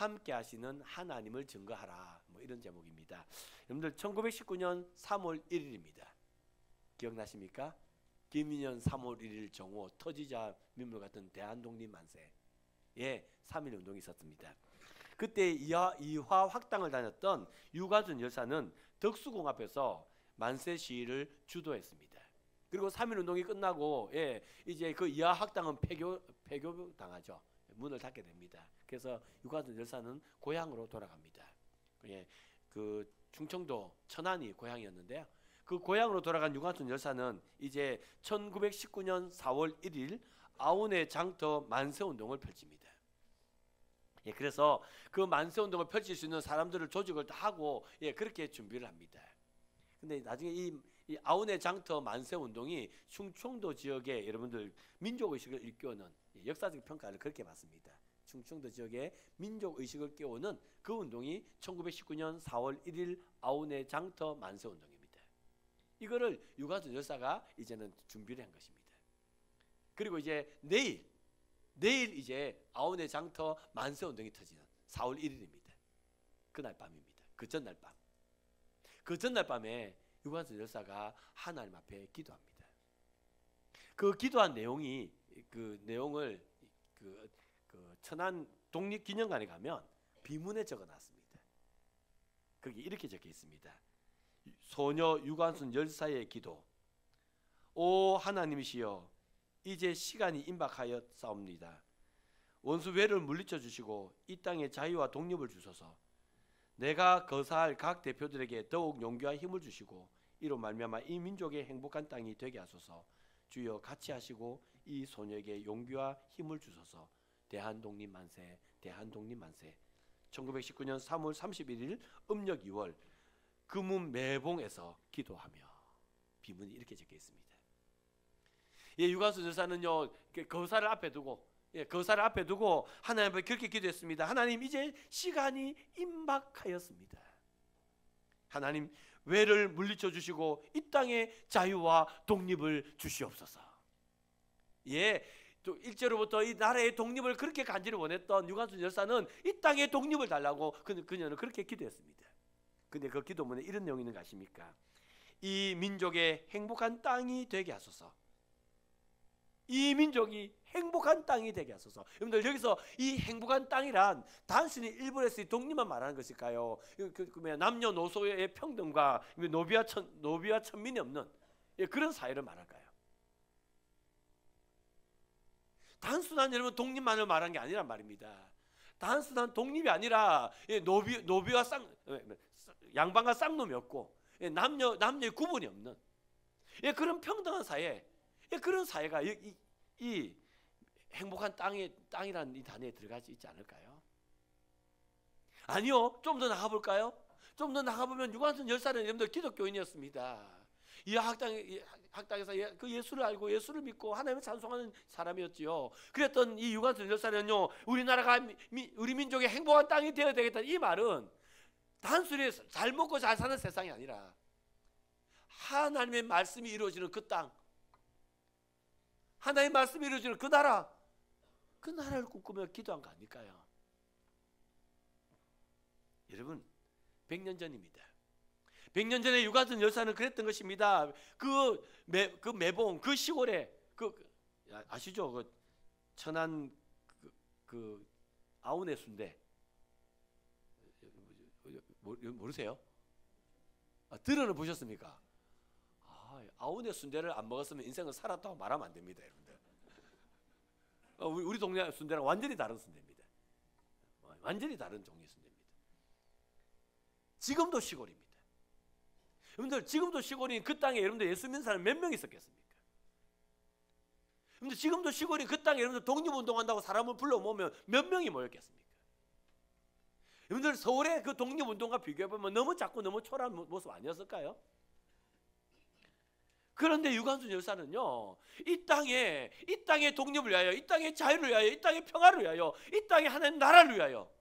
함께 하시는 하나님을 증거하라. 뭐 이런 제목입니다. 여러분들 1919년 3월 1일입니다. 기억나십니까? 김인현 3월 1일 정오 터지자 민물 같은 대한독립 만세. 예, 3.1 운동이 있었습니다. 그때 이화 학당을 다녔던 유관순 열사는 덕수궁 앞에서 만세 시위를 주도했습니다. 그리고 3.1 운동이 끝나고 이제 그 이화 학당은 폐교 당하죠. 문을 닫게 됩니다. 그래서 유관순 열사는 고향으로 돌아갑니다. 그 충청도 천안이 고향이었는데요. 그 고향으로 돌아간 유관순 열사는 이제 1919년 4월 1일 아운의 장터 만세운동을 펼칩니다. 그래서 그 만세운동을 펼칠 수 있는 사람들을 조직을 다 하고 그렇게 준비를 합니다. 근데 나중에 이 아운의 장터 만세운동이 충청도 지역에 여러분들 민족의식을 일깨우는 역사적 평가를 그렇게 받습니다. 충청도 지역에 민족의식을 깨우는 그 운동이 1919년 4월 1일 아운의 장터 만세운동입니다. 이거를 유관순 열사가 이제는 준비를 한 것입니다. 그리고 이제 내일 이제 아운의 장터 만세운동이 터지는 4월 1일입니다. 그날 밤입니다. 그 전날 밤. 그 전날 밤에 유관순 열사가 하나님 앞에 기도합니다. 그 기도한 내용이 그 내용을 그 천안 독립기념관에 가면 비문에 적어놨습니다. 거기 이렇게 적혀 있습니다. 소녀 유관순 열사의 기도. 오 하나님이시여, 이제 시간이 임박하였사옵니다. 원수 외를 물리쳐 주시고 이 땅의 자유와 독립을 주소서. 내가 거사할 각 대표들에게 더욱 용기와 힘을 주시고 이로 말미암아 이 민족의 행복한 땅이 되게 하소서. 주여 같이 하시고 이 소녀에게 용기와 힘을 주소서. 대한독립 만세, 대한독립 만세. 1919년 3월 31일 음력 2월 금운 매봉에서 기도하며. 비문이 이렇게 적혀 있습니다. 유관순 열사는요 거사를 앞에 두고 하나님 앞에 그렇게 기도했습니다. 하나님, 이제 시간이 임박하였습니다. 하나님, 외를 물리쳐 주시고 이 땅의 자유와 독립을 주시옵소서. 또 일제로부터 이 나라의 독립을 그렇게 간절히 원했던 유관순 열사는 이 땅의 독립을 달라고 그녀는 그렇게 기도했습니다. 근데 그 기도문에 이런 내용이 있는 거 아십니까? 이 민족의 행복한 땅이 되게 하소서. 이 민족이 행복한 땅이 되게 하소서. 여러분들, 여기서 이 행복한 땅이란 단순히 일본에서의 독립만 말하는 것일까요? 남녀노소의 평등과 노비와 천민이 없는 그런 사회를 말할까요? 단순한 여러분 독립만을 말한 게 아니란 말입니다. 단순한 독립이 아니라 노비와 양반과 쌍놈이 없고 남녀의 구분이 없는 그런 평등한 사회, 그런 사회가 이 행복한 땅이라는 이 단어에 들어갈 수 있지 않을까요? 아니요. 좀 더 나가볼까요? 좀 더 나가보면 유관순 열사는 여러분들 기독교인이었습니다. 이 학당에서 그 예수를 알고 예수를 믿고 하나님을 찬송하는 사람이었지요. 그랬던 이 유관순 열사는요, 우리나라가 우리 민족의 행복한 땅이 되어야 되겠다는 이 말은 단순히 잘 먹고 잘 사는 세상이 아니라 하나님의 말씀이 이루어지는 그 땅, 하나님의 말씀이 이루어지는 그 나라를 꿈꾸며 기도한 거 아닐까요? 여러분, 100년 전입니다. 100년 전에 유관순 열사는 그랬던 것입니다. 그 매봉, 그 시골에 아시죠? 그 천안 그 아운의 순대 모르세요? 들어는 보셨습니까? 아운의 순대를 안 먹었으면 인생을 살았다고 말하면 안 됩니다, 여러분들. 우리 동네 순대랑 완전히 다른 순대입니다. 완전히 다른 종류의 순대입니다. 지금도 시골입니다. 여러분들, 지금도 시골인 그 땅에 여러분들 예수 믿는 사람 몇 명 있었겠습니까? 여러분들, 지금도 시골인 그 땅에 여러분들 독립운동한다고 사람을 불러 모으면 몇 명이 모였겠습니까? 여러분들, 서울의 그 독립운동과 비교해보면 너무 작고 너무 초라한 모습 아니었을까요? 그런데 유관순 열사는요, 이 땅의 독립을 위하여, 이 땅의 자유를 위하여, 이 땅의 평화를 위하여, 이 땅의 하나님 나라를 위하여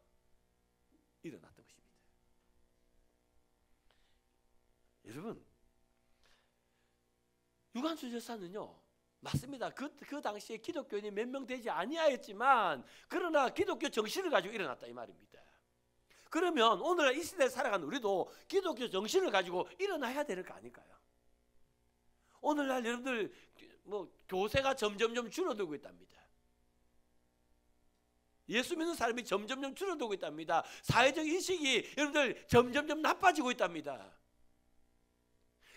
일어났던 것입니다. 여러분, 유관순 열사는요, 맞습니다. 그 당시에 기독교인이 몇 명 되지 아니하였지만, 그러나 기독교 정신을 가지고 일어났다 이 말입니다. 그러면 오늘날 이 시대에 살아가는 우리도 기독교 정신을 가지고 일어나야 되는 거 아닐까요? 오늘날 여러분들 뭐 교세가 점점점 줄어들고 있답니다. 예수 믿는 사람이 점점점 줄어들고 있답니다. 사회적 인식이 여러분들 점점점 나빠지고 있답니다.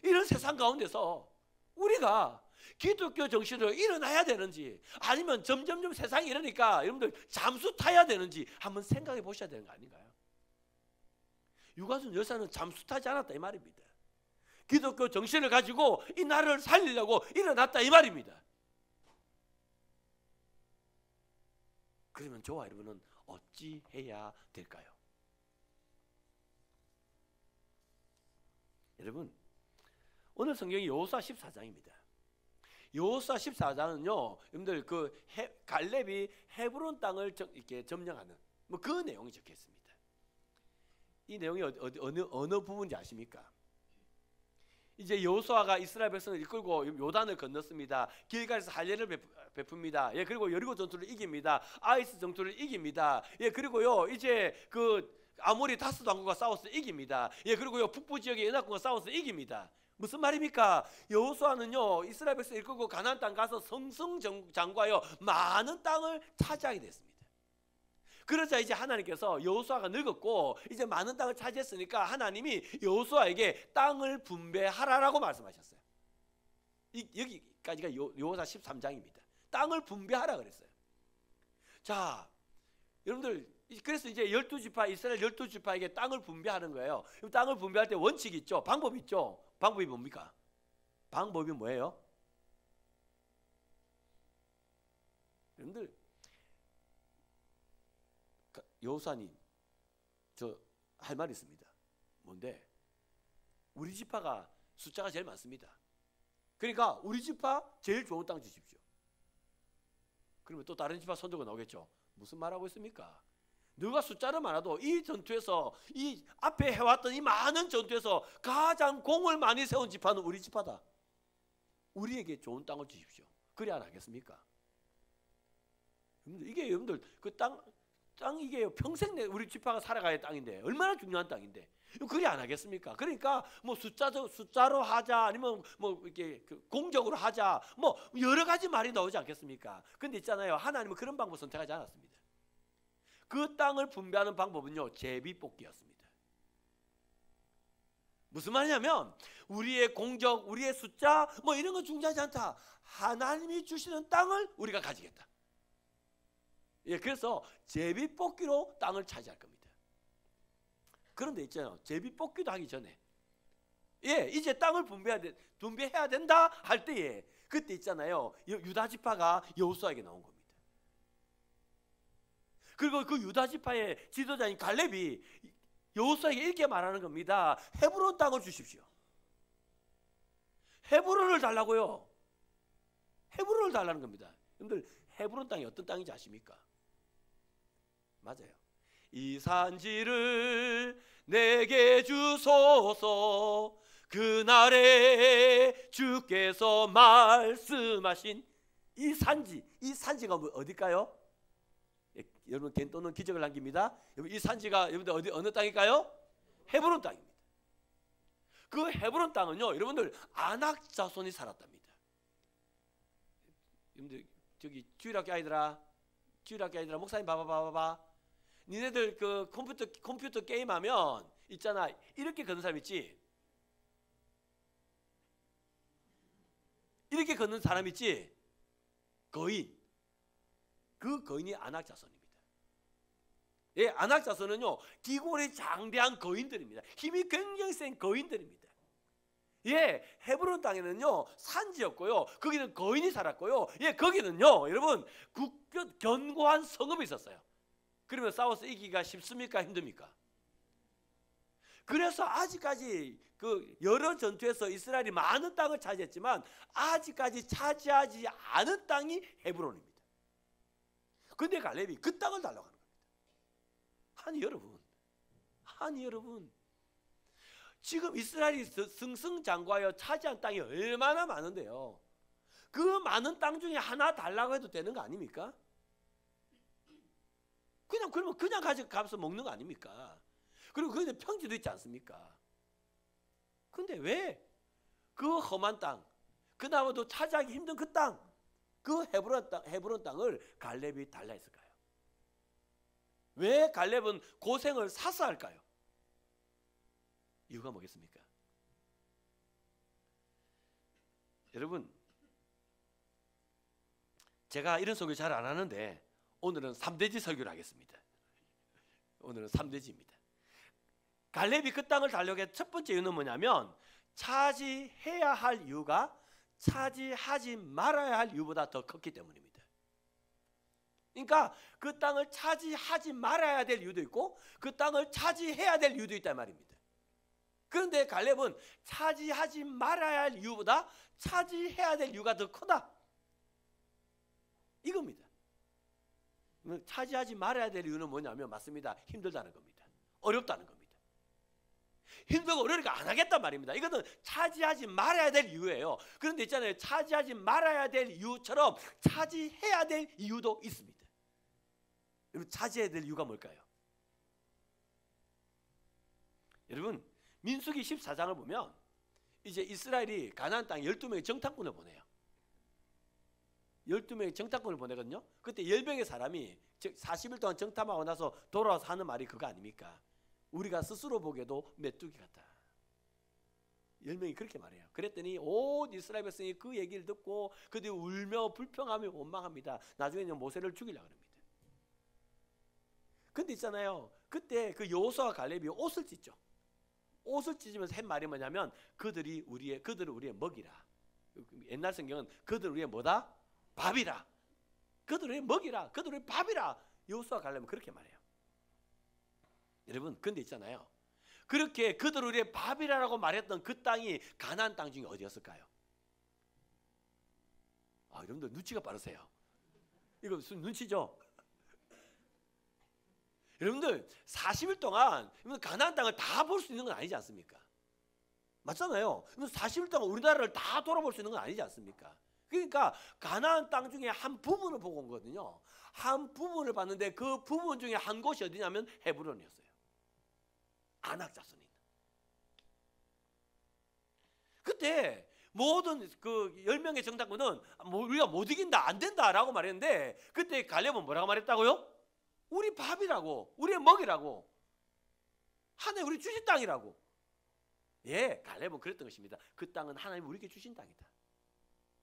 이런 세상 가운데서 우리가 기독교 정신으로 일어나야 되는지, 아니면 점점점 세상이 이러니까 여러분들 잠수 타야 되는지 한번 생각해 보셔야 되는 거 아닌가요? 유관순 여사는 잠수 타지 않았다 이 말입니다. 기독교 정신을 가지고 이 나라를 살리려고 일어났다 이 말입니다. 그러면 저와 여러분은 어찌 해야 될까요? 여러분, 오늘 성경이 여호수아 14장입니다. 여호수아 14장은요, 여러분들 그 갈렙이 헤브론 땅을 이렇게 점령하는 뭐 그 내용이 적혀 있습니다. 이 내용이 어느 부분인지 아십니까? 이제 여호수아가 이스라엘 백성을 이끌고 요단을 건넜습니다. 길갈에서 할례를 베풉니다. 예, 그리고 여리고 전투를 이깁니다. 아이스 전투를 이깁니다. 예, 그리고요 이제 그 아모리 다스 왕국과 싸워서 이깁니다. 예, 그리고요 북부 지역의 연합군과 싸워서 이깁니다. 무슨 말입니까? 여호수아는요 이스라엘 백성 이끌고 가나안 땅 가서 성승장구하여 많은 땅을 차지하게 됐습니다. 그러자 이제 하나님께서 여호수아가 늙었고 이제 많은 땅을 차지했으니까 하나님이 여호수아에게 땅을 분배하라라고 말씀하셨어요. 여기까지가 여호수아 13장입니다. 땅을 분배하라 그랬어요. 자, 여러분들 그래서 이제 12지파 이스라엘 12지파에게 땅을 분배하는 거예요. 땅을 분배할 때 원칙이 있죠. 방법이 있죠. 방법이 뭡니까? 방법이 뭐예요? 여러분들 여호수아님, 저 할 말이 있습니다. 뭔데? 우리 지파가 숫자가 제일 많습니다. 그러니까 우리 지파 제일 좋은 땅 주십시오. 그러면 또 다른 지파 선조가 나오겠죠. 무슨 말하고 있습니까? 너가 숫자는 많아도 이 전투에서 이 앞에 해왔던 이 많은 전투에서 가장 공을 많이 세운 지파는 우리 지파다. 우리에게 좋은 땅을 주십시오. 그래 안 하겠습니까? 이게 여러분들 그 땅 이게 평생 우리 지파가 살아가야 땅인데 얼마나 중요한 땅인데 그래 안 하겠습니까? 그러니까 뭐 숫자로 하자 아니면 뭐 이렇게 공적으로 하자 뭐 여러 가지 말이 나오지 않겠습니까? 근데 있잖아요, 하나님은 그런 방법 선택하지 않았습니다. 그 땅을 분배하는 방법은요 제비뽑기였습니다. 무슨 말이냐면 우리의 공적, 우리의 숫자 뭐 이런 건 중요하지 않다. 하나님이 주시는 땅을 우리가 가지겠다. 예, 그래서 제비뽑기로 땅을 차지할 겁니다. 그런데 있잖아요, 제비뽑기도 하기 전에 예, 이제 땅을 분배해야 된다 할 때에 그때 있잖아요, 유다 지파가 여호수아에게 나온 겁니다. 그리고 그 유다 지파의 지도자인 갈렙이 여호수아에게 이렇게 말하는 겁니다. 헤브론 땅을 주십시오. 헤브론을 달라고요. 헤브론을 달라는 겁니다. 여러분들 헤브론 땅이 어떤 땅인지 아십니까? 맞아요. 이 산지를 내게 주소서. 그날에 주께서 말씀하신 이 산지가 어딜까요? 예, 여러분 겐또는 기적을 남깁니다. 이 산지가 여러분들 어느 땅일까요? 헤브론 땅입니다. 그 헤브론 땅은요, 여러분들 아낙 자손이 살았답니다. 여러분들 저기 주일학교 아이들아 목사님 봐봐. 니네들 그 컴퓨터 게임하면 있잖아, 이렇게 걷는 사람 있지? 이렇게 걷는 사람 있지? 거인. 그 거인이 아낙 자손입니다. 예, 아낙 자손은요 기골이 장대한 거인들입니다. 힘이 굉장히 센 거인들입니다. 예, 헤브론 땅에는요 산지였고요, 거기는 거인이 살았고요, 예, 거기는요 여러분 견고한 성읍이 있었어요. 그러면 싸워서 이기기가 쉽습니까? 힘듭니까? 그래서 아직까지 그 여러 전투에서 이스라엘이 많은 땅을 차지했지만 아직까지 차지하지 않은 땅이 헤브론입니다. 근데 갈렙이 그 땅을 달라고 하는 겁니다. 아니 여러분, 지금 이스라엘이 승승장구하여 차지한 땅이 얼마나 많은데요, 그 많은 땅 중에 하나 달라고 해도 되는 거 아닙니까? 그러면 그냥 가져가서 먹는 거 아닙니까? 그리고 거기에 평지도 있지 않습니까? 근데 왜 그 험한 땅, 그나마도 차지하기 힘든 그 땅, 그 헤브론 땅을 갈렙이 달라 했을까요? 왜 갈렙은 고생을 사서 할까요? 이유가 뭐겠습니까? 여러분, 제가 이런 설교 잘 안 하는데 오늘은 3대지 설교를 하겠습니다. 오늘은 3대지입니다. 갈렙이 그 땅을 달려고 한 첫 번째 이유는 뭐냐면 차지해야 할 이유가 차지하지 말아야 할 이유보다 더 컸기 때문입니다. 그러니까 그 땅을 차지하지 말아야 될 이유도 있고 그 땅을 차지해야 될 이유도 있단 말입니다. 그런데 갈렙은 차지하지 말아야 할 이유보다 차지해야 될 이유가 더 크다, 이겁니다. 차지하지 말아야 될 이유는 뭐냐면 맞습니다. 힘들다는 겁니다. 어렵다는 겁니다. 힘들고 어려우니까 안 하겠단 말입니다. 이거는 차지하지 말아야 될 이유예요. 그런데 있잖아요, 차지하지 말아야 될 이유처럼 차지해야 될 이유도 있습니다. 여러분, 차지해야 될 이유가 뭘까요? 여러분, 민수기 14장을 보면 이제 이스라엘이 가나안 땅 12명의 정탐꾼을 보내요. 12명의 정탐꾼을 보내거든요. 그때 10명의 사람이 40일 동안 정탐하고 나서 돌아와서 하는 말이 그거 아닙니까? 우리가 스스로 보기에도 메뚜기 같다. 10명이 그렇게 말해요. 그랬더니 온 이스라엘 백성이 그 얘기를 듣고 그들이 울며 불평하며 원망합니다. 나중에는 모세를 죽이려고 합니다. 근데 있잖아요, 그때 그 여호수아와 갈렙이 옷을 찢죠. 옷을 찢으면서 한 말이 뭐냐면 그들을 우리의 먹이라. 옛날 성경은 그들을 우리의 뭐다? 밥이라. 그들을 우리의 먹이라. 그들을 우리의 밥이라. 여호수아 갈렙은 그렇게 말해요. 여러분, 근데 있잖아요, 그렇게 그들 우리의 밥이라고 말했던 그 땅이 가나안 땅 중에 어디였을까요? 여러분들 눈치가 빠르세요. 이거 무슨 눈치죠? 여러분들 40일 동안 가나안 땅을 다 볼 수 있는 건 아니지 않습니까? 맞잖아요. 40일 동안 우리나라를 다 돌아볼 수 있는 건 아니지 않습니까? 그러니까 가나안 땅 중에 한 부분을 보고 온 거거든요. 한 부분을 봤는데 그 부분 중에 한 곳이 어디냐면 헤브론이었어요. 아낙 자손이 있는. 그때 모든 그 10명의 정탐꾼은 우리가 못 이긴다, 안 된다라고 말했는데 그때 갈렙은 뭐라고 말했다고요? 우리 밥이라고, 우리의 먹이라고, 하나님 우리 주신 땅이라고. 예, 갈렙은 그랬던 것입니다. 그 땅은 하나님 우리에게 주신 땅이다.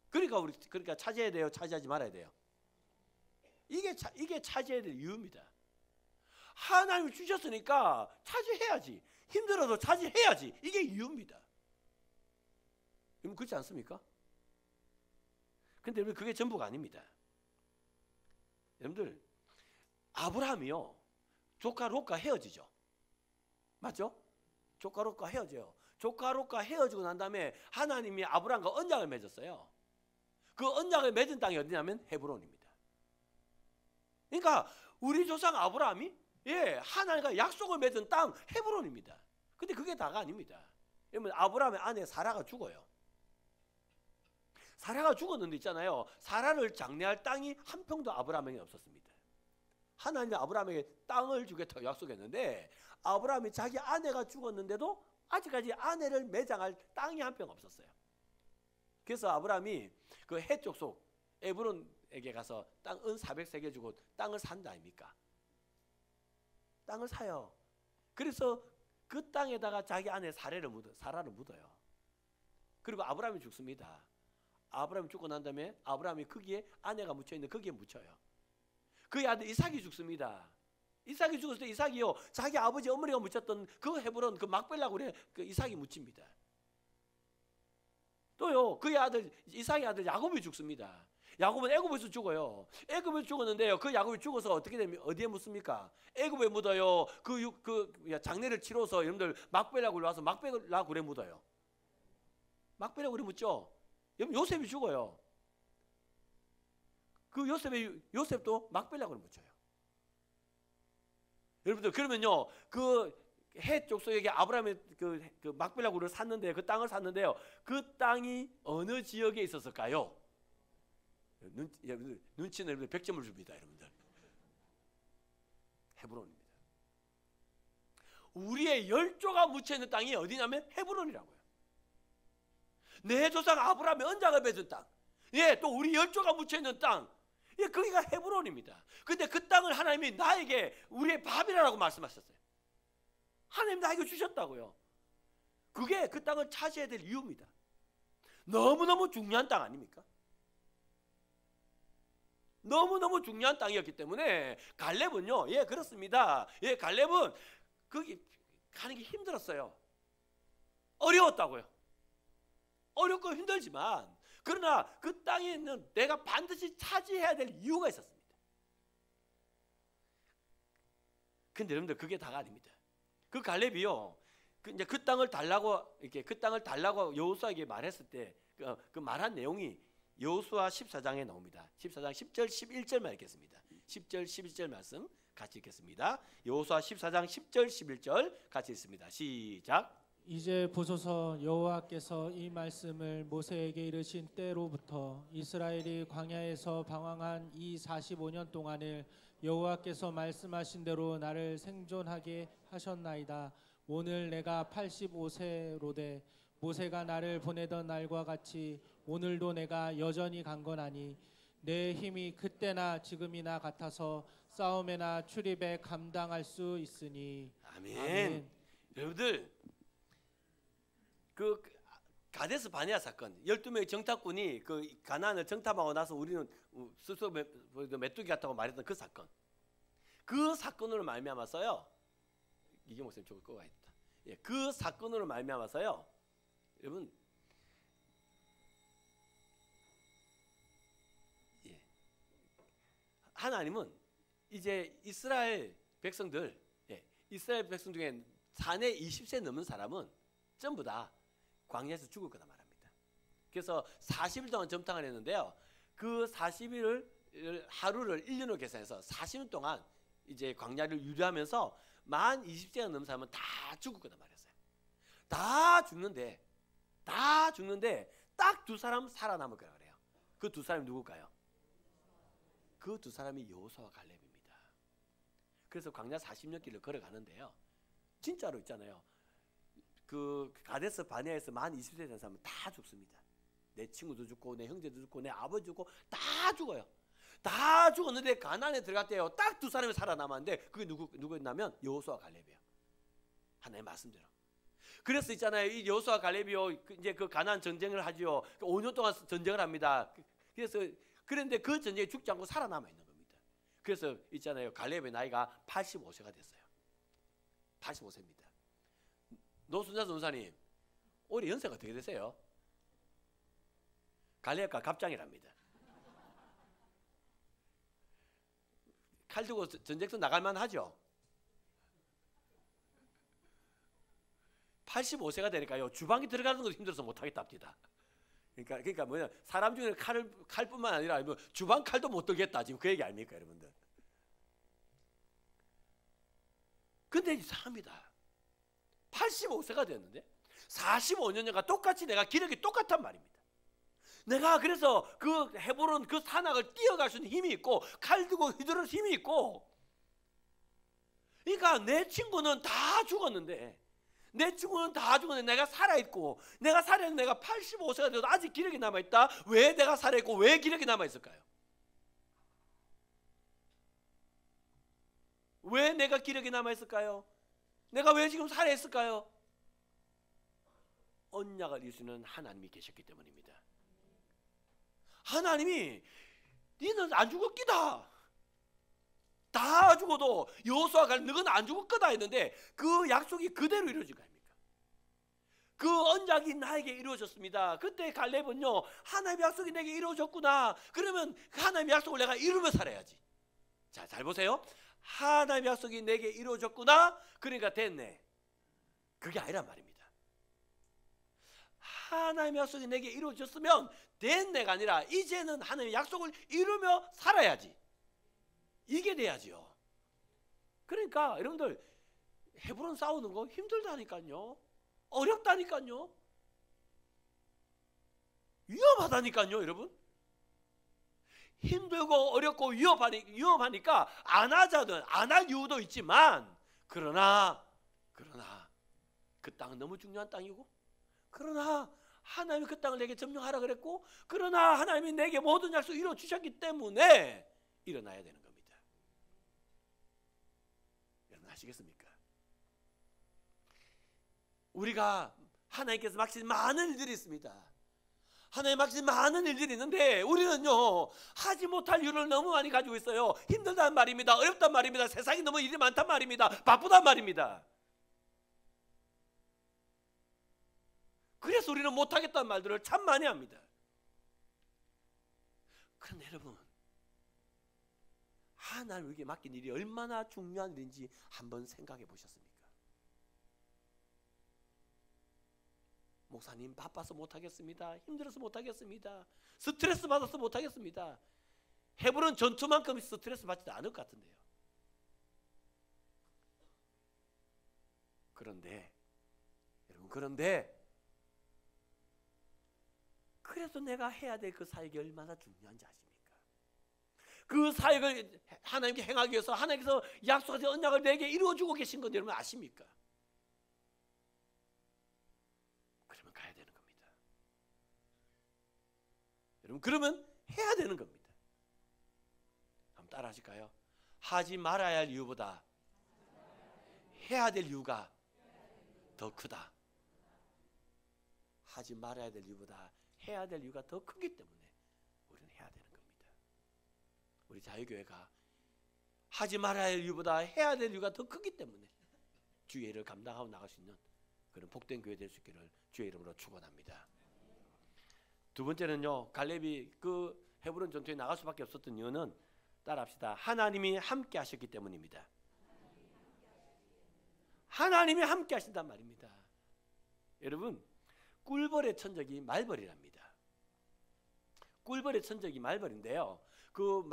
그러니까 차지해야 돼요, 차지하지 말아야 돼요? 이게 차지해야 될 이유입니다. 하나님이 주셨으니까 차지해야지. 힘들어도 차지해야지. 이게 이유입니다. 여러분, 그렇지 않습니까? 근데 여러분, 그게 전부가 아닙니다. 여러분들, 아브라함이요, 조카 롯과 헤어지죠. 맞죠? 조카 롯과 헤어져요. 조카 롯과 헤어지고 난 다음에 하나님이 아브라함과 언약을 맺었어요. 그 언약을 맺은 땅이 어디냐면 헤브론입니다. 그러니까 우리 조상 아브라함이 하나님과 약속을 맺은 땅 헤브론입니다. 근데 그게 다가 아닙니다. 여러분, 아브라함의 아내 사라가 죽어요. 사라가 죽었는데 있잖아요, 사라를 장례할 땅이 한 평도 아브라함에게 없었습니다. 하나님이 아브라함에게 땅을 주겠다고 약속했는데 아브라함이 자기 아내가 죽었는데도 아직까지 아내를 매장할 땅이 한 평 없었어요. 그래서 아브라함이 그 헷 족속 에브론에게 가서 땅 은 400세겔 주고 땅을 산다 아닙니까? 땅을 사요. 그래서 그 땅에다가 자기 아내 사라를 묻어요. 그리고 아브라함이 죽습니다. 아브라함이 죽고 난 다음에 아브라함이 거기에 아내가 묻혀있는 거기에 묻혀요. 그의 아들 이삭이 죽습니다. 이삭이 죽었을 때 이삭이요, 자기 아버지 어머니가 묻혔던 그 헤브론 그 막벨라 굴에 그 이삭이 묻힙니다. 또요, 그의 아들 이삭의 아들 야곱이 죽습니다. 야곱은 애굽에서 죽어요. 애굽에서 죽었는데요, 그 야곱이 죽어서 어떻게 되면 어디에 묻습니까? 애굽에 묻어요. 그 장례를 치러서 여러분들 막벨라 굴에 와서 막벨라 굴에 묻어요. 막벨라 굴에 묻죠. 여러분, 요셉이 죽어요. 그 요셉도 막벨라 굴에 묻혀요. 여러분들, 그러면요, 그 헷 족속에게 아브라함이 그 막벨라 굴을 샀는데, 그 땅을 샀는데요, 그 땅이 어느 지역에 있었을까요? 여러분들, 눈치는 여러분들 100점을 줍니다. 여러분들, 헤브론입니다. 우리의 열조가 묻혀 있는 땅이 어디냐면 헤브론이라고요. 내 조상 아브라함의 언약을 맺은 땅. 예, 또 우리 열조가 묻혀 있는 땅. 예, 거기가 헤브론입니다. 근데 그 땅을 하나님이 나에게 우리의 밥이라고 말씀하셨어요. 하나님 나에게 주셨다고요. 그게 그 땅을 차지해야 될 이유입니다. 너무너무 중요한 땅 아닙니까? 너무너무 중요한 땅이었기 때문에 갈렙은요, 예, 그렇습니다. 예, 갈렙은 거기 가는 게 힘들었어요. 어려웠다고요. 어렵고 힘들지만, 그러나 그 땅에 있는 내가 반드시 차지해야 될 이유가 있었습니다. 근데 여러분들 그게 다가 아닙니다. 그 갈렙이요, 이제 그 땅을 달라고 이렇게 그 땅을 달라고 여호수아에게 말했을 때 그 말한 내용이 여호수아 14장에 나옵니다. 14장 10절 11절만 읽겠습니다. 10절 11절 말씀 같이 읽겠습니다. 여호수아 14장 10절 11절 같이 읽습니다. 시작. 이제 보소서, 여호와께서 이 말씀을 모세에게 이르신 때로부터 이스라엘이 광야에서 방황한 이 45년 동안을 여호와께서 말씀하신 대로 나를 생존하게 하셨나이다. 오늘 내가 85세로되 모세가 나를 보내던 날과 같이 오늘도 내가 여전히 강건하니 내 힘이 그때나 지금이나 같아서 싸움에나 출입에 감당할 수 있으니. 아멘. 아멘. 여러분들, 그 가데스 바네아 사건, 12명의 정탐꾼이 그 가나안을 정탐하고 나서 우리는 스스로 메뚜기 같다고 말했던 그 사건, 그 사건으로 말미암아서요, 이게 목사님 저거 꺼가 있다. 예, 그 사건으로 말미암아서요, 여러분, 예, 하나님은 이제 이스라엘 백성들, 예, 이스라엘 백성 중에 4내 20세 넘은 사람은 전부 다 광야에서 죽을 거다 말합니다. 그래서 40일 동안 점탕을 했는데요, 그 40일을 하루를 1년으로 계산해서 40일 동안 이제 광야를 유지하면서 만 20세가 넘은 사람은 다 죽을 거다 말했어요. 다 죽는데 딱 두 사람 살아남을 거라 그래요. 그 두 사람이 누굴까요? 그 두 사람이 여호수아와 갈렙입니다. 그래서 광야 40년 길을 걸어가는데요, 진짜로 있잖아요, 그 가데스 바네아에서 만 20세 된 사람은 다 죽습니다. 내 친구도 죽고 내 형제도 죽고 내 아버지 죽고 다 죽어요. 다 죽었는데 가나안에 들어갔대요. 딱 두 사람이 살아남았는데 그게 누구였냐면 여호수아와 갈렙이에요. 하나님의 말씀대로. 그래서 있잖아요, 이 여호수아와 갈렙이요, 이제 그 가나안 전쟁을 하지요. 5년 동안 전쟁을 합니다. 그래서 그런데 그 전쟁에 죽지 않고 살아남아 있는 겁니다. 그래서 있잖아요, 갈렙의 나이가 85세가 됐어요. 85세입니다. 노순자 전사님, 올해 연세가 어떻게 되세요? 갈렙과 갑장이랍니다. 칼 들고 전쟁터 나갈만 하죠? 85세가 되니까요, 주방에 들어가는 것도 힘들어서 못하겠답니다. 그러니까 뭐냐, 사람 중에 칼뿐만 아니라 뭐 주방 칼도 못 들겠다, 지금 그 얘기 아닙니까, 여러분들? 근데 이상합니다. 85세가 됐는데 45년간 똑같이 내가 기력이 똑같단 말입니다. 내가 그래서 그 헤브론 그 산악을 뛰어갈 수 있는 힘이 있고 칼 들고 휘두를 힘이 있고, 그러니까 내 친구는 다 죽었는데 내가 살아있고, 내가 85세가 되어도 아직 기력이 남아있다. 왜 내가 살아있고 왜 기력이 남아있을까요? 왜 내가 기력이 남아있을까요? 내가 왜 지금 살아있을까요? 언약을 이루시는 하나님이 계셨기 때문입니다. 하나님이 너는 안 죽을 끼다, 다 죽어도 여호수아가 갈렙 너는 안 죽을 거다 했는데 그 약속이 그대로 이루어진 거 아닙니까? 그 언약이 나에게 이루어졌습니다. 그때 갈렙은요, 하나님의 약속이 내게 이루어졌구나, 그러면 하나님의 약속을 내가 이루며 살아야지. 자, 잘 보세요. 하나님의 약속이 내게 이루어졌구나, 그러니까 됐네, 그게 아니란 말입니다. 하나님의 약속이 내게 이루어졌으면 됐네가 아니라 이제는 하나님의 약속을 이루며 살아야지, 이게 돼야지요. 그러니까 여러분들, 헤브론 싸우는 거 힘들다니까요, 어렵다니까요, 위험하다니까요. 여러분, 힘들고 어렵고 위험하니까 안 할 이유도 있지만, 그러나 그러나 그 땅은 너무 중요한 땅이고, 그러나 하나님이 그 땅을 내게 점령하라 그랬고, 그러나 하나님이 내게 모든 약속을 이루어 주셨기 때문에 일어나야 되는 겁니다. 여러분 아시겠습니까? 우리가 하나님께서 맡기신 많은 일들이 있습니다. 하나님 맡기신 많은 일들이 있는데 우리는요 하지 못할 이유를 너무 많이 가지고 있어요. 힘들단 말입니다. 어렵단 말입니다. 세상이 너무 일이 많단 말입니다. 바쁘단 말입니다. 그래서 우리는 못하겠다는 말들을 참 많이 합니다. 그런데 여러분, 하나님에게 맡긴 일이 얼마나 중요한 일인지 한번 생각해 보셨습니까? 목사님 바빠서 못하겠습니다. 힘들어서 못하겠습니다. 스트레스 받아서 못하겠습니다. 헤브론 전투만큼 스트레스 받지도 않을 것 같은데요. 그런데 여러분, 그래서 내가 해야 될 그 사역이 얼마나 중요한지 아십니까? 그 사역을 하나님께 행하기 위해서 하나님께서 약속하신 언약을 내게 이루어주고 계신 건 여러분 아십니까? 그러면 가야 되는 겁니다. 여러분, 그러면 해야 되는 겁니다. 한번 따라 하실까요? 하지 말아야 할 이유보다 해야 될 이유가 더 크다. 하지 말아야 될 이유보다 해야 될 이유가 더 크기 때문에 우리는 해야 되는 겁니다. 우리 자유교회가 하지 말아야 할 이유보다 해야 될 이유가 더 크기 때문에 주의 일을 감당하고 나갈 수 있는 그런 복된 교회 될 수 있기를 주의 이름으로 축원합니다. 두 번째는요, 갈렙이 그 헤브론 전투에 나갈 수밖에 없었던 이유는, 따라합시다, 하나님이 함께 하셨기 때문입니다. 하나님이 함께 하신단 말입니다. 여러분, 꿀벌의 천적이 말벌이랍니다. 꿀벌의 천적이 말벌인데요, 그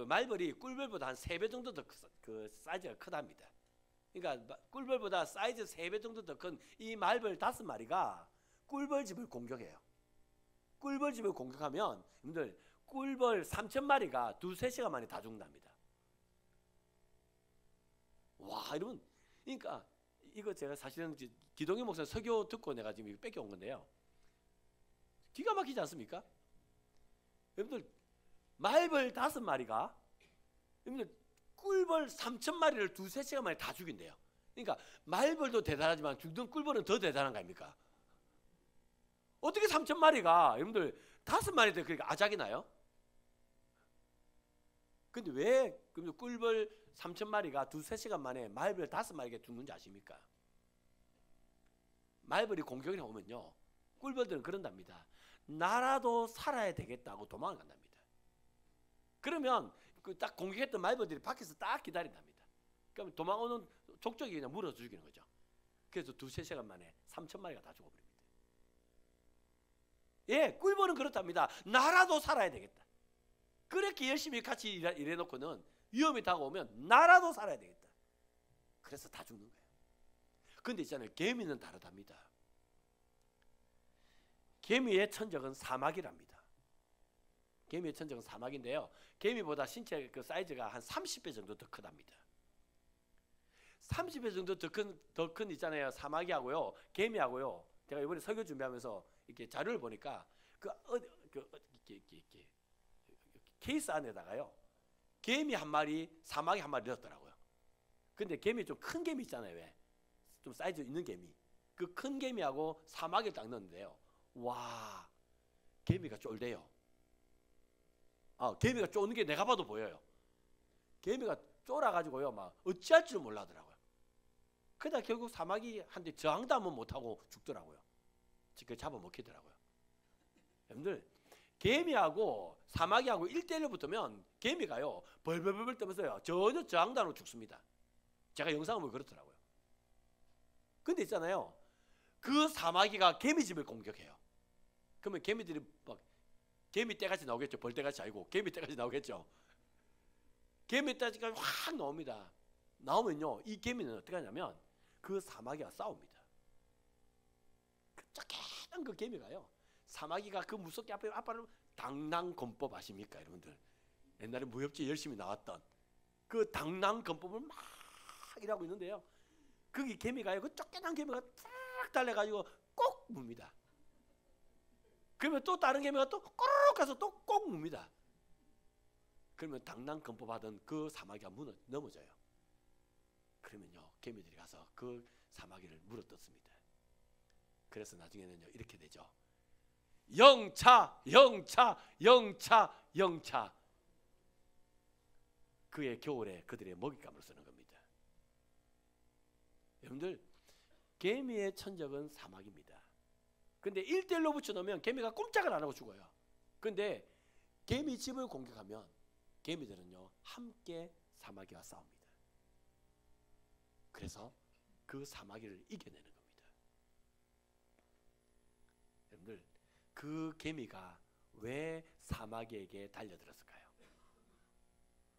말벌이 꿀벌보다 한 3배 정도 더 그 사이즈가 크답니다. 그러니까 꿀벌보다 사이즈 3배 정도 더 큰 이 말벌 5마리가 꿀벌집을 공격해요. 꿀벌집을 공격하면 여러분들 꿀벌 3,000마리가 2-3시간 만에 다 죽는답니다. 와, 여러분, 그러니까 이거 제가 사실은 기동희 목사 설교 듣고 내가 지금 이거 뺏겨온 건데요, 기가 막히지 않습니까? 여러분들 말벌 5마리가 여러분들 꿀벌 3,000마리를 2-3시간 만에 다 죽인대요. 그러니까 말벌도 대단하지만 죽는 꿀벌은 더 대단한 거 아닙니까? 어떻게 3,000마리가 여러분들 5마리도 그러니까 아작이 나요? 근데 왜 꿀벌 3,000마리가 2-3시간 만에 말벌 5마리가 죽는지 아십니까? 말벌이 공격이 오면요, 꿀벌들은 그런답니다. 나라도 살아야 되겠다고 도망을 간답니다. 그러면 그 딱 공격했던 말벌들이 밖에서 딱 기다린답니다. 그러면 도망오는 족적이 그냥 물어 죽이는 거죠. 그래서 2-3시간 만에 3,000마리가 다 죽어버립니다. 예, 꿀벌은 그렇답니다. 나라도 살아야 되겠다. 그렇게 열심히 같이 일해놓고는 위험이 다가오면 나라도 살아야 되겠다. 그래서 다 죽는 거예요. 근데 있잖아요, 개미는 다르답니다. 개미의 천적은 사막이랍니다. 개미의 천적은 사막인데요, 개미보다 신체 그 사이즈가 한 30배 정도 더 크답니다. 30배 정도 더 큰 있잖아요, 사마귀하고요, 개미하고요. 제가 이번에 설교 준비하면서 이렇게 자료를 보니까 이렇게 케이스 안에다가요, 개미 한 마리, 사마귀 한 마리 넣었더라고요. 근데 개미 좀 큰 개미 있잖아요, 왜? 좀 사이즈 있는 개미. 그 큰 개미하고 사마귀를 딱 넣었는데요, 와, 개미가 쫄대요. 개미가 쪼는 게 내가 봐도 보여요. 개미가 쫄아가지고요, 막 어찌할 줄 몰라더라고요. 그러다 결국 사마귀한테 저항도 한번 못하고 죽더라고요. 그걸 잡아먹히더라고요. 여러분들, 개미하고 사마귀하고 1대1로 붙으면 개미가요 벌벌벌 떠면서요 전혀 저항도 안 하고 죽습니다. 제가 영상을 보면 그렇더라고요. 근데 있잖아요, 그 사마귀가 개미집을 공격해요. 그러면 개미들이 막 개미 떼같이 나오겠죠. 벌떼같이 아니고 개미 떼같이 나오겠죠. 개미 떼가 확 나옵니다. 나오면요, 이 개미는 어떻게 하냐면 그 사마귀와 싸웁니다. 그 쪼개난 그 개미가요, 사마귀가 그 무섭게 앞발을 당랑검법 아십니까, 여러분들? 옛날에 무협지 열심히 나왔던 그 당랑검법을 막 일하고 있는데요, 거기 개미가요, 그 쫓겨난 개미가 딱 달려가지고 꼭 뭅니다. 그러면 또 다른 개미가 또 꼬르륵 가서 또 꼭 뭅니다. 그러면 당당 건법하던 그 사마귀가 넘어져요. 그러면요, 개미들이 가서 그 사마귀를 물어뜯습니다. 그래서 나중에는요, 이렇게 되죠. 영차, 영차, 영차, 영차. 그의 겨울에 그들의 먹잇감을 쓰는 겁니다. 여러분들, 개미의 천적은 사막입니다. 근데 1대1로 붙여놓으면 개미가 꼼짝을 안 하고 죽어요. 근데 개미 집을 공격하면 개미들은요, 함께 사마귀와 싸웁니다. 그래서 그 사마귀를 이겨내는 겁니다. 여러분들, 그 개미가 왜 사마귀에게 달려들었을까요?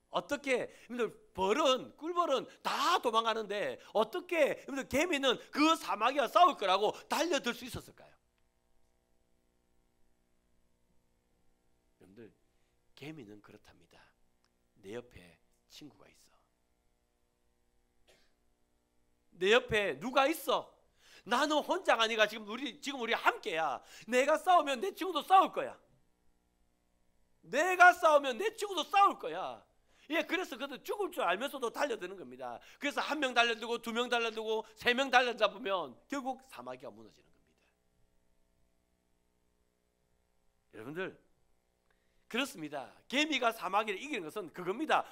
어떻게, 여러분들, 꿀벌은 다 도망가는데 어떻게 여러분들 개미는 그 사마귀와 싸울 거라고 달려들 수 있었을까요? 여러분들, 개미는 그렇답니다. 내 옆에 친구가 있어. 내 옆에 누가 있어. 나는 혼자가 아니라 지금 우리 함께야. 내가 싸우면 내 친구도 싸울 거야. 내가 싸우면 내 친구도 싸울 거야. 예, 그래서 그들 죽을 줄 알면서도 달려드는 겁니다. 그래서 1명 달려들고 2명 달려들고 3명 달려들다 보면 결국 사마귀가 무너지는 겁니다. 여러분들, 그렇습니다. 개미가 사마귀를 이기는 것은 그겁니다.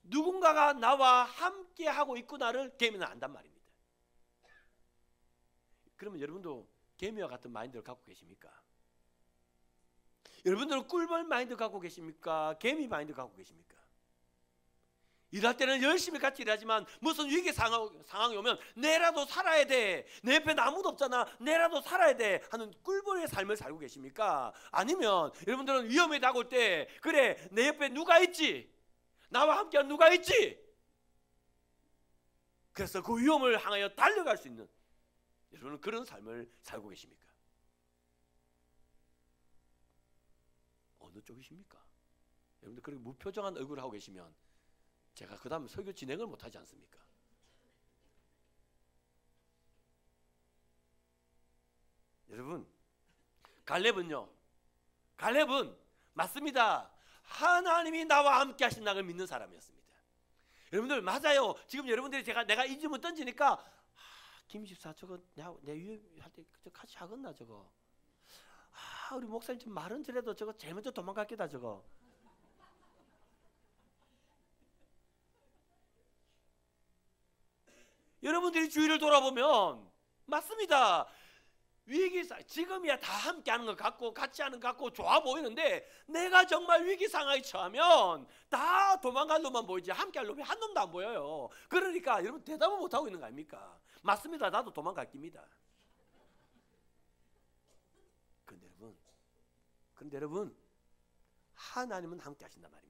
누군가가 나와 함께 하고 있구나를 개미는 안단 말입니다. 그러면 여러분도 개미와 같은 마인드를 갖고 계십니까? 여러분들은 꿀벌 마인드 갖고 계십니까? 개미 마인드 갖고 계십니까? 일할 때는 열심히 같이 일하지만 무슨 위기 상황이 오면 내라도 살아야 돼. 내 옆에 아무도 없잖아. 내라도 살아야 돼 하는 꿀벌의 삶을 살고 계십니까? 아니면 여러분들은 위험에 다가올 때 그래, 내 옆에 누가 있지? 나와 함께한 누가 있지? 그래서 그 위험을 향하여 달려갈 수 있는 여러분은 그런 삶을 살고 계십니까? 어느 쪽이십니까? 여러분들 그렇게 무표정한 얼굴을 하고 계시면 제가 그 다음 설교 진행을 못하지 않습니까? 여러분, 갈렙은 맞습니다. 하나님이 나와 함께 하신다는 걸 믿는 사람이었습니다. 여러분들, 맞아요. 지금 여러분들이 내가 이 질문 던지니까 김집사 저거 내 위에 할 때 같이 하겠나 저거. 우리 목사님 좀 말은 저래도 저거 제일 먼저 도망갔겠다 저거. 여러분들이 주위를 돌아보면 맞습니다. 지금이야 다 함께 하는 것 같고 같이 하는 것 같고 좋아 보이는데 내가 정말 위기 상황에 처하면 다 도망갈 놈만 보이지 함께 할 놈이 한 놈도 안 보여요. 그러니까 여러분 대답을 못하고 있는 거 아닙니까? 맞습니다. 나도 도망갈 깁니다. 근데 여러분 하나님은 함께 하신단 말입니다.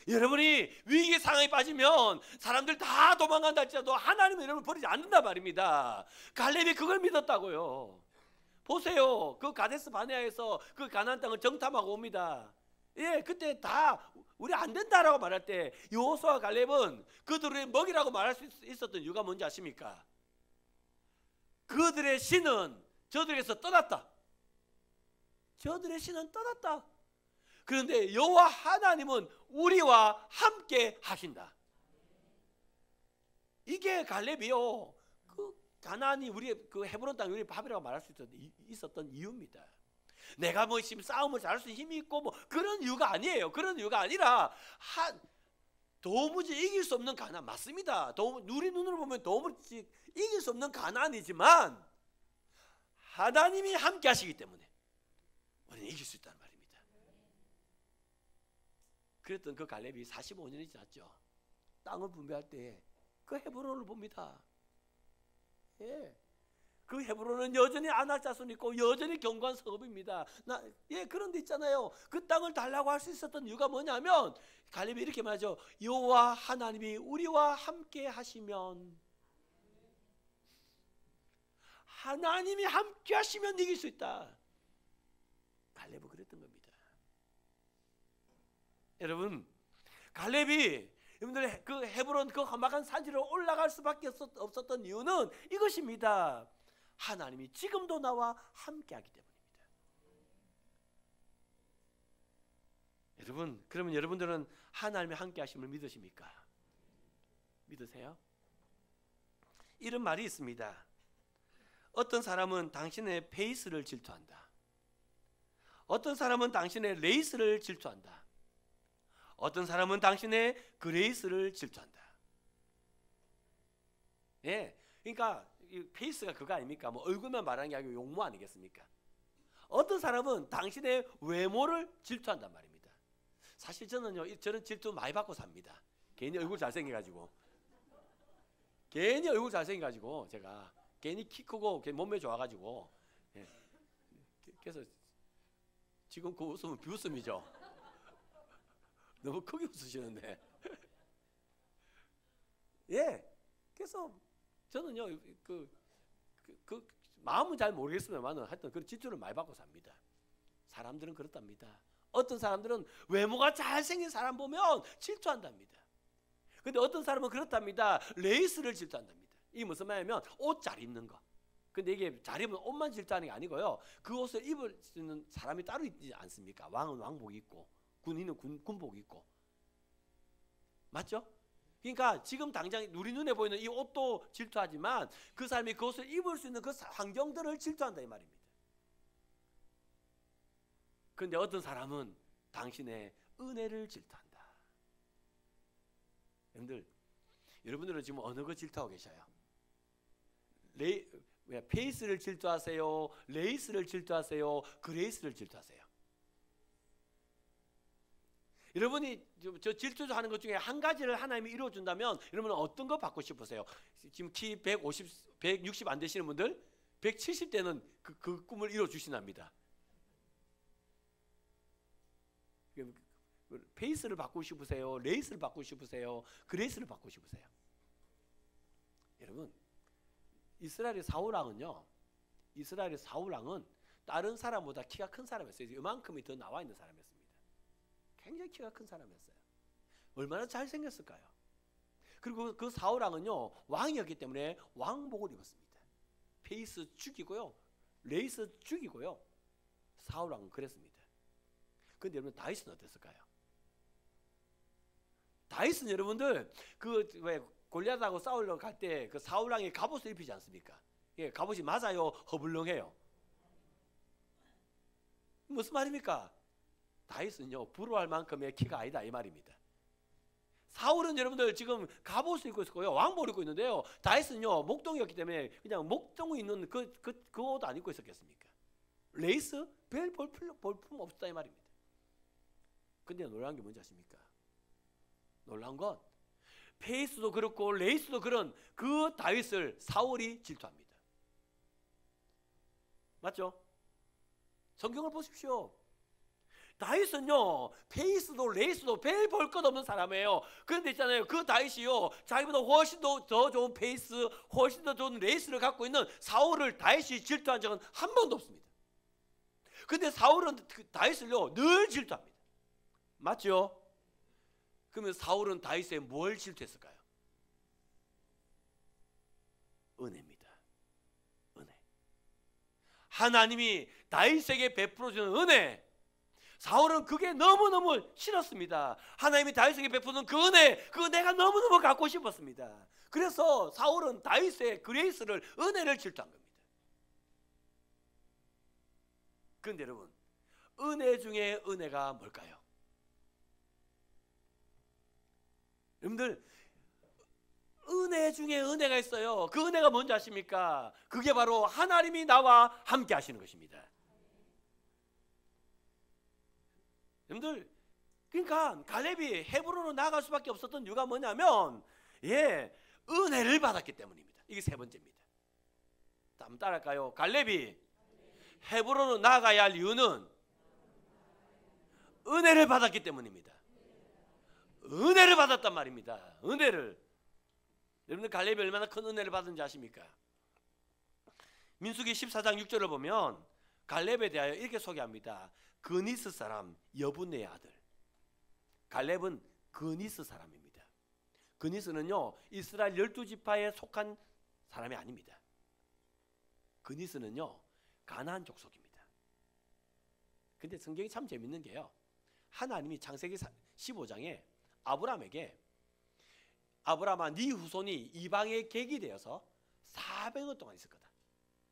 여러분이 위기 상황에 빠지면 사람들 다 도망간다 할지라도 하나님은 여러분을 버리지 않는단 말입니다. 갈렙이 그걸 믿었다고요. 보세요. 그 가데스 바네아에서 그 가나안 땅을 정탐하고 옵니다. 예, 그때 다 우리 안 된다라고 말할 때 여호수아와 갈렙은 그들의 먹이라고 말할 수 있었던 이유가 뭔지 아십니까? 그들의 신은 저들에게서 떠났다. 저들의 신은 떠났다. 그런데 여호와 하나님은 우리와 함께 하신다. 이게 갈렙이요. 그 가나안이 우리 그 헤브론 땅 우리 밥이라고 말할 수 있었던 이유입니다. 내가 뭐 지금 싸움을 잘할 수 있는 힘이 있고 뭐 그런 이유가 아니에요. 그런 이유가 아니라 도무지 이길 수 없는 가나안 맞습니다. 우리 눈으로 보면 도무지 이길 수 없는 가나안이지만 하나님이 함께 하시기 때문에 우리는 이길 수 있다는 말입니다. 그랬던 그 갈렙이 45년이 지났죠. 땅을 분배할 때 그 헤브론을 봅니다. 예, 그 헤브론은 여전히 아낙 자손이 있고 여전히 견고한 성읍입니다. 예, 그런 데 있잖아요. 그 땅을 달라고 할 수 있었던 이유가 뭐냐면 갈렙이 이렇게 말하죠. 여호와 하나님이 우리와 함께 하시면, 하나님이 함께 하시면 이길 수 있다. 갈렙은 그랬던 겁니다. 여러분, 갈렙이 여러분들 그 헤브론 그 험악한 산지로 올라갈 수밖에 없었던 이유는 이것입니다. 하나님이 지금도 나와 함께하기 때문입니다. 여러분, 그러면 여러분들은 하나님의 함께하심을 믿으십니까? 믿으세요? 이런 말이 있습니다. 어떤 사람은 당신의 페이스를 질투한다. 어떤 사람은 당신의 레이스를 질투한다. 어떤 사람은 당신의 그레이스를 질투한다. 예, 그러니까 이 페이스가 그거 아닙니까? 뭐 얼굴만 말하는 게 아니고 용모 아니겠습니까? 어떤 사람은 당신의 외모를 질투한단 말입니다. 사실 저는 질투 많이 받고 삽니다. 괜히 얼굴 잘생겨가지고, 제가 괜히 키 크고 몸매 좋아가지고, 예. 그래서 지금 그 웃음은 비웃음이죠. 너무 크게 웃으시는데. 예, 그래서 저는요 그 마음은 잘 모르겠습니다만은 하여튼 그 질투를 많이 받고 삽니다. 사람들은 그렇답니다. 어떤 사람들은 외모가 잘생긴 사람 보면 질투한답니다. 근데 어떤 사람은 그렇답니다. 레이스를 질투한답니다. 이게 무슨 말이냐면 옷 잘 입는 거. 근데 이게 잘 입으면 옷만 질투하는 게 아니고요. 그 옷을 입을 수 있는 사람이 따로 있지 않습니까? 왕은 왕복 입고, 군인은 군복 입고. 맞죠? 그러니까 지금 당장 우리 눈에 보이는 이 옷도 질투하지만 그 사람이 그 옷을 입을 수 있는 그 환경들을 질투한다 이 말입니다. 그런데 어떤 사람은 당신의 은혜를 질투한다. 여러분들은 지금 어느 거 질투하고 계셔요? 페이스를 질투하세요? 레이스를 질투하세요? 그레이스를 질투하세요? 여러분이 저 질투하는 것 중에 한 가지를 하나님이 이루어준다면 여러분은 어떤 거 받고 싶으세요? 지금 키 160 안 되시는 분들 170대는 그 꿈을 이루어주시납니다. 페이스를 받고 싶으세요? 레이스를 받고 싶으세요? 그레이스를 받고 싶으세요? 여러분, 이스라엘의 사울왕은 다른 사람보다 키가 큰 사람이었어요. 이만큼이 더 나와 있는 사람이었습니다. 굉장히 키가 큰 사람이었어요. 얼마나 잘생겼을까요? 그리고 그 사울왕은요 왕이었기 때문에 왕복을 입었습니다. 페이스 죽이고요, 레이스 죽이고요. 사울왕은 그랬습니다. 그런데 여러분 다윗은 어땠을까요? 다윗은 여러분들 왜 골리앗하고 싸우려고 갈 때 그 사울왕이 갑옷을 입히지 않습니까? 예, 갑옷이 맞아요, 허블렁해요? 무슨 말입니까? 다윗은요 부러워할 만큼의 키가 아니다 이 말입니다. 사울은 여러분들 지금 갑옷을 입고 있었고요, 왕복을 입고 있는데요. 다윗은요 목동이었기 때문에 그냥 목동에 있는 그 옷 안 입고 있었겠습니까? 레이스 별 볼품 없었다 이 말입니다. 근데 놀라운 게 뭔지 아십니까? 놀라운 건 페이스도 그렇고 레이스도 그런 그 다윗을 사울이 질투합니다. 맞죠? 성경을 보십시오. 다윗은요 페이스도 레이스도 별 볼 것 없는 사람이에요. 그런데 있잖아요, 그 다윗이요 자기보다 훨씬 더 좋은 페이스, 훨씬 더 좋은 레이스를 갖고 있는 사울을 다윗이 질투한 적은 한 번도 없습니다. 근데 사울은 다윗을요 늘 질투합니다. 맞죠? 그러면 사울은 다윗에 뭘 질투했을까요? 은혜입니다. 은혜. 하나님이 다윗에게 베풀어주는 은혜. 사울은 그게 너무너무 싫었습니다. 하나님이 다윗에게 베푸는 그 은혜, 그거 내가 너무너무 갖고 싶었습니다. 그래서 사울은 다윗의 그레이스를, 은혜를 질투한 겁니다. 그런데 여러분, 은혜 중에 은혜가 뭘까요? 여러분들, 은혜 중에 은혜가 있어요. 그 은혜가 뭔지 아십니까? 그게 바로 하나님이 나와 함께 하시는 것입니다. 여러분들, 그러니까 갈렙이 헤브론으로 나갈 수밖에 없었던 이유가 뭐냐면 은혜를 받았기 때문입니다. 이게 세 번째입니다. 한번 따라할까요? 갈렙이 헤브론으로 나가야 할 이유는 은혜를 받았기 때문입니다. 은혜를 받았단 말입니다. 은혜를. 여러분들 갈렙이 얼마나 큰 은혜를 받은지 아십니까? 민수기 14장 6절을 보면 갈렙에 대하여 이렇게 소개합니다. 그니스 사람 여분의 아들. 갈렙은 그니스 사람입니다. 그니스는요 이스라엘 12지파에 속한 사람이 아닙니다. 그니스는요 가나안 족속입니다. 근데 성경이 참 재밌는 게요, 하나님이 창세기 15장에 아브라함에게 아브라함아 네 후손이 이방의 객이 되어서 400년 동안 있을 거다.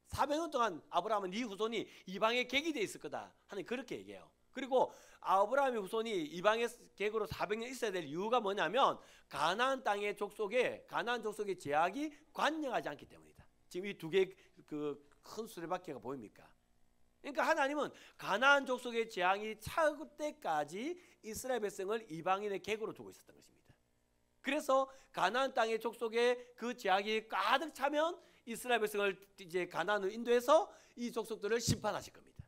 400년 동안 아브라함은 네 후손이 이방의 객이 되어 있을 거다. 하나님 그렇게 얘기해요. 그리고 아브라함의 후손이 이방의 객으로 400년 있어야 될 이유가 뭐냐면 가나안 땅의 족속에 가나안 족속의 제약이 관영하지 않기 때문이다. 지금 이 두 개의 그 큰 수레바퀴가 보입니까? 그러니까 하나님은 가나안 족속의 재앙이 차올 때까지 이스라엘 백성을 이방인의 객으로 두고 있었던 것입니다. 그래서 가나안 땅의 족속에 그 재앙이 가득 차면 이스라엘 백성을 이제 가나안으로 인도해서 이 족속들을 심판하실 겁니다.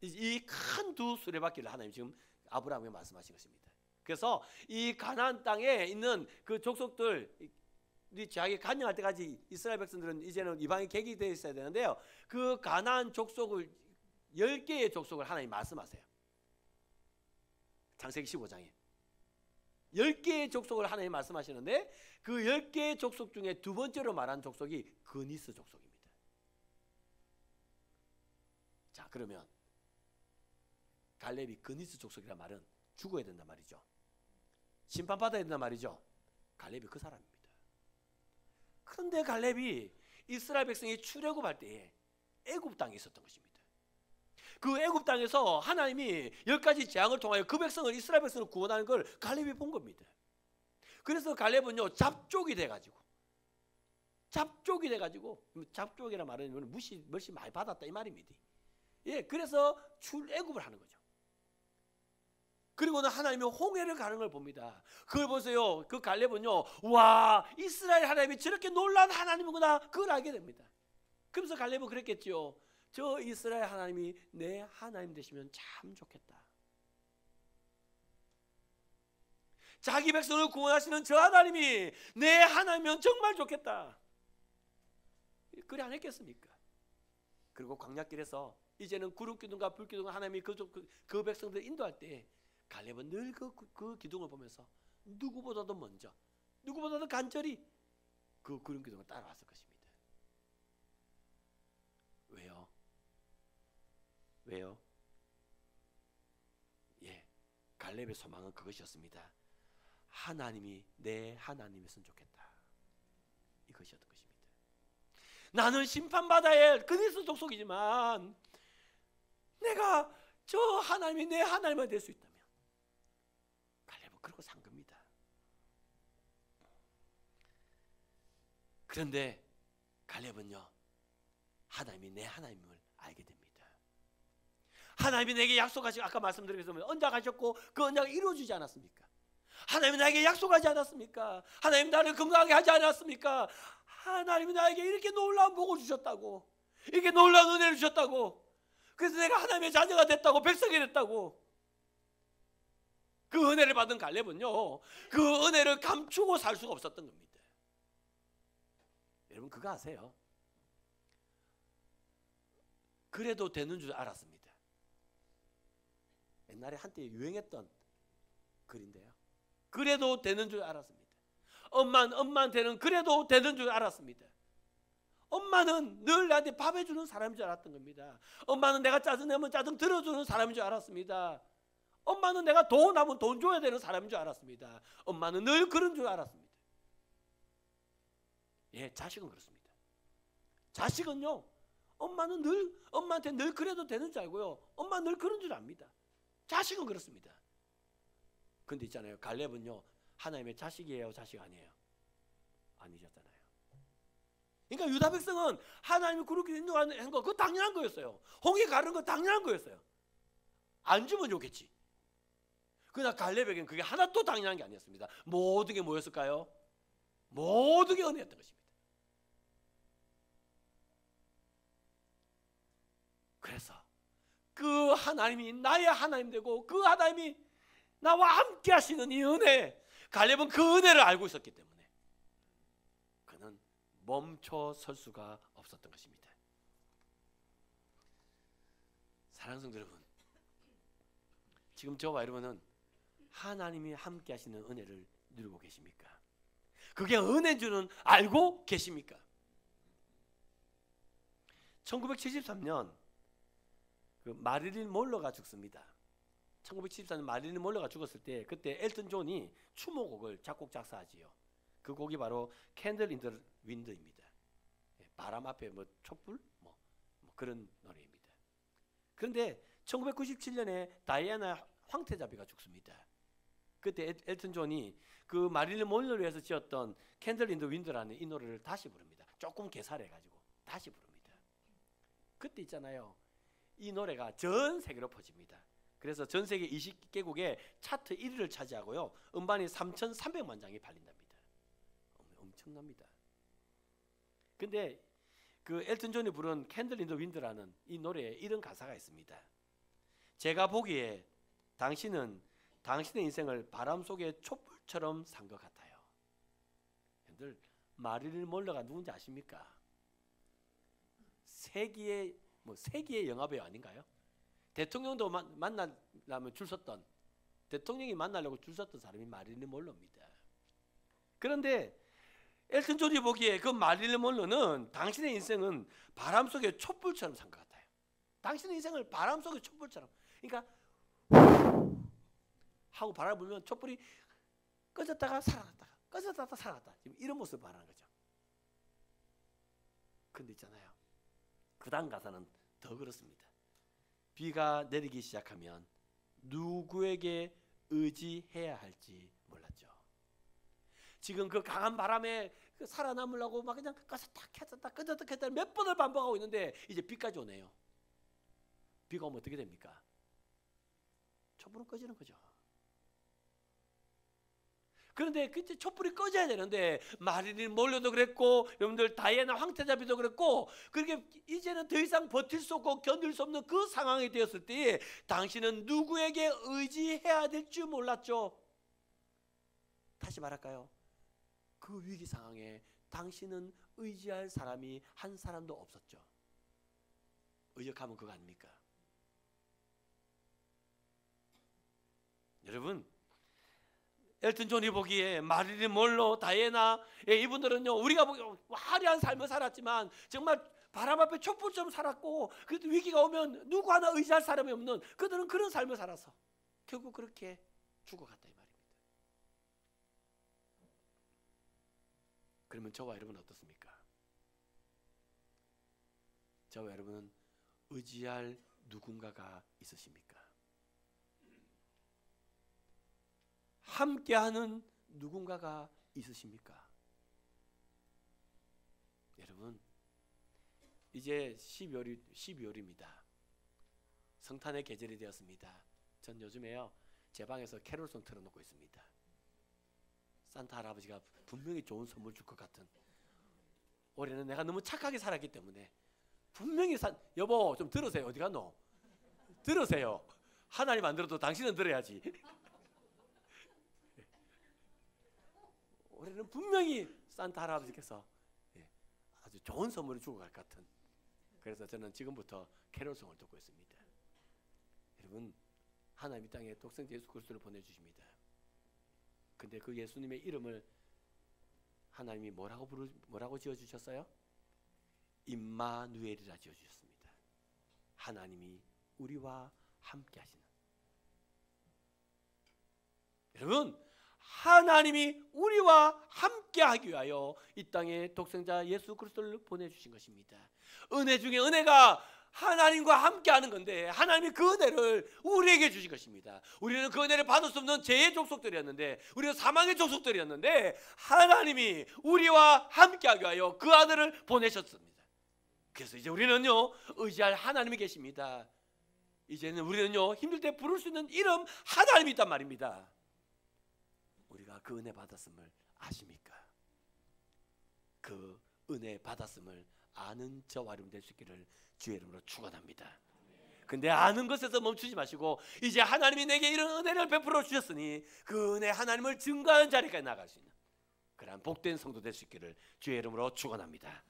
이 큰 두 수레바퀴를 하나님 지금 아브라함에게 말씀하신 것입니다. 그래서 이 가나안 땅에 있는 그 족속들 이 재앙이 간영할 때까지 이스라엘 백성들은 이제는 이방의 객이 되어 있어야 되는데요, 그 가나안 족속을 10개의 족속을 하나님 말씀하세요. 창세기 15장에 10개의 족속을 하나님 말씀하시는데 그 10개의 족속 중에 두 번째로 말한 족속이 그니스 족속입니다. 자, 그러면 갈렙이 그니스 족속이란 말은 죽어야 된단 말이죠. 심판받아야 된단 말이죠. 갈렙이 그 사람입니다. 그런데 갈렙이 이스라엘 백성이 출애굽할 때에 애굽 땅에 있었던 것입니다. 그 애굽 땅에서 하나님이 10가지 재앙을 통하여 그 백성을 이스라엘 백성을 구원하는 걸 갈렙이 본 겁니다. 그래서 갈렙은요 잡족이 돼가지고 잡족이라는 말은 멸시 많이 받았다 이 말입니다. 예, 그래서 출애굽을 하는 거죠. 그리고는 하나님이 홍해를 가는 걸 봅니다. 그걸 보세요. 그 갈렙은요, 와 이스라엘 하나님이 저렇게 놀라운 하나님이구나 그걸 알게 됩니다. 그러면서 갈렙은 그랬겠죠. 저 이스라엘 하나님이 내 하나님 되시면 참 좋겠다. 자기 백성을 구원하시는 저 하나님이 내 하나님이면 정말 좋겠다. 그래 안 했겠습니까? 그리고 광야길에서 이제는 구름기둥과 불기둥과 하나님이 그 백성들을 인도할 때 갈렙은 늘 그 기둥을 보면서 누구보다도 먼저, 누구보다도 간절히 그 구름기둥을 따라왔을 것입니다. 왜요? 예, 갈렙의 소망은 그것이었습니다. 하나님이 내 하나님이었으면 좋겠다. 이것이었던 것입니다. 나는 심판받아야 할 그리스도 족속이지만 내가 저 하나님이 내 하나님이 될 수 있다면 갈렙은 그러고 산 겁니다. 그런데 갈렙은요 하나님이 내 하나님을 알게 됩니다. 하나님이 내게 약속하시고 아까 말씀드렸지만 언약하셨고 그 언약을 이루어주지 않았습니까? 하나님이 나에게 약속하지 않았습니까? 하나님 나를 건강하게 하지 않았습니까? 하나님이 나에게 이렇게 놀라운 복을 주셨다고, 이렇게 놀라운 은혜를 주셨다고, 그래서 내가 하나님의 자녀가 됐다고, 백성이 됐다고. 그 은혜를 받은 갈렙은요 그 은혜를 감추고 살 수가 없었던 겁니다. 여러분 그거 아세요? 그래도 되는 줄 알았습니다. 옛날에 한때 유행했던 글인데요, 그래도 되는 줄 알았습니다. 엄마한테는 그래도 되는 줄 알았습니다. 엄마는 늘 나한테 밥 해주는 사람인 줄 알았던 겁니다. 엄마는 내가 짜증내면 짜증 들어주는 사람인 줄 알았습니다. 엄마는 내가 돈 하면 돈 줘야 되는 사람인 줄 알았습니다. 엄마는 늘 그런 줄 알았습니다. 예, 자식은 그렇습니다. 자식은요 엄마한테 늘 그래도 되는 줄 알고요, 엄마는 늘 그런 줄 압니다. 자식은 그렇습니다. 근데 있잖아요, 갈렙은요 하나님의 자식이에요, 자식 아니에요? 아니셨잖아요. 그러니까 유다 백성은 하나님이 그렇게 인도하는 거 그거 당연한 거였어요. 홍해 가는 거 당연한 거였어요. 안 주면 좋겠지. 그러나 갈렙에게는 그게 하나도 당연한 게 아니었습니다. 모든 게 뭐였을까요? 모든 게 은혜였던 것입니다. 그래서 그 하나님이 나의 하나님 되고 그 하나님이 나와 함께 하시는 이 은혜, 갈렙은 그 은혜를 알고 있었기 때문에 그는 멈춰 설 수가 없었던 것입니다. 사랑하는 성도 여러분, 지금 저와 여러분은 하나님이 함께 하시는 은혜를 누리고 계십니까? 그게 은혜인 줄은 알고 계십니까? 1973년 그 마릴린 몰러가 죽습니다. 1974년 마릴린 몰러가 죽었을 때 그때 엘튼 존이 추모곡을 작곡 작사하지요. 그 곡이 바로 캔들 인 더 윈드입니다. 바람 앞에 뭐 촛불 뭐 그런 노래입니다. 그런데 1997년에 다이애나 황태자비가 죽습니다. 그때 엘튼 존이 그 마릴린 몰러를 위해서 지었던 캔들 인 더 윈드라는 이 노래를 다시 부릅니다. 조금 개살해 가지고 다시 부릅니다. 그때 있잖아요. 이 노래가 전 세계로 퍼집니다. 그래서 전 세계 20개국의 차트 1위를 차지하고요. 음반이 3,300만 장이 팔린답니다. 엄청납니다. 근데 그 엘튼 존이 부른 캔들 인 더 윈드라는 이 노래에 이런 가사가 있습니다. 제가 보기에 당신은 당신의 인생을 바람 속의 촛불처럼 산 것 같아요. 여러분들 마릴린 몰러가 누군지 아십니까? 세기의 영화배우 아닌가요? 대통령도 만나려면 줄 섰던, 대통령이 만나려고 줄 섰던 사람이 마릴린 몰러입니다. 그런데 엘튼 존이 보기에 그 마릴린 몰러는 당신의 인생은 바람 속의 촛불처럼 산 것 같아요. 당신의 인생을 바람 속의 촛불처럼, 그러니까 하고 바람을 불면 촛불이 꺼졌다가 살아났다가 꺼졌다가 살아났다, 지금 이런 모습을 말하는 거죠. 근데 있잖아요, 그 다음 가사는 더 그렇습니다. 비가 내리기 시작하면 누구에게 의지해야 할지 몰랐죠. 지금 그 강한 바람에 살아남으려고 막 그냥 꺼졌다 켰다 꺼졌다 켰다 몇 번을 반복하고 있는데 이제 비까지 오네요. 비가 오면 어떻게 됩니까? 촛불은 꺼지는 거죠. 그런데 그때 촛불이 꺼져야 되는데 마릴린 몰러도 그랬고 여러분들 다이애나 황태자비도 그랬고, 그렇게 이제는 더 이상 버틸 수 없고 견딜 수 없는 그 상황이 되었을 때 당신은 누구에게 의지해야 될 줄 몰랐죠. 다시 말할까요? 그 위기 상황에 당신은 의지할 사람이 한 사람도 없었죠. 의역하면 그거 아닙니까? 여러분, 엘튼 존이 보기에 마릴린 몰러, 다이애나 이분들은요, 우리가 보기에 화려한 삶을 살았지만 정말 바람 앞에 촛불처럼 살았고, 그래도 위기가 오면 누구 하나 의지할 사람이 없는, 그들은 그런 삶을 살아서 결국 그렇게 죽어갔다 이 말입니다. 그러면 저와 여러분은 어떻습니까? 저와 여러분은 의지할 누군가가 있으십니까? 함께하는 누군가가 있으십니까? 여러분, 이제 12월입니다. 성탄의 계절이 되었습니다. 전 요즘에요, 제 방에서 캐롤송 틀어놓고 있습니다. 산타 할아버지가 분명히 좋은 선물 줄 것 같은, 올해는 내가 너무 착하게 살았기 때문에 분명히 여보 좀 들으세요. 어디 갔노? 들으세요. 하나님 안 들어도 당신은 들어야지. 올해는 분명히 산타 할아버지께서 아주 좋은 선물을 주고 갈 것 같은, 그래서 저는 지금부터 캐롤송을 듣고 있습니다. 여러분, 하나님 이 땅에 독생자 예수 그리스도를 보내주십니다. 근데 그 예수님의 이름을 하나님이 뭐라고 지어주셨어요? 임마누엘이라 지어주셨습니다. 하나님이 우리와 함께 하시는. 여러분, 하나님이 우리와 함께하기 위하여 이 땅에 독생자 예수 그리스도를 보내주신 것입니다. 은혜 중에 은혜가 하나님과 함께하는 건데, 하나님이 그 은혜를 우리에게 주신 것입니다. 우리는 그 은혜를 받을 수 없는 죄의 족속들이었는데, 우리는 사망의 족속들이었는데, 하나님이 우리와 함께하기 위하여 그 아들을 보내셨습니다. 그래서 이제 우리는요, 의지할 하나님이 계십니다. 이제는 우리는요, 힘들 때 부를 수 있는 이름 하나님이 있단 말입니다. 우리가 그 은혜 받았음을 아십니까? 그 은혜 받았음을 아는 저와 여러분 될 수 있기를 주의 이름으로 축원합니다. 근데 아는 것에서 멈추지 마시고, 이제 하나님이 내게 이런 은혜를 베풀어 주셨으니 그 은혜 하나님을 증거하는 자리까지 나갈 수 있는 그러한 복된 성도 될 수 있기를 주의 이름으로 축원합니다.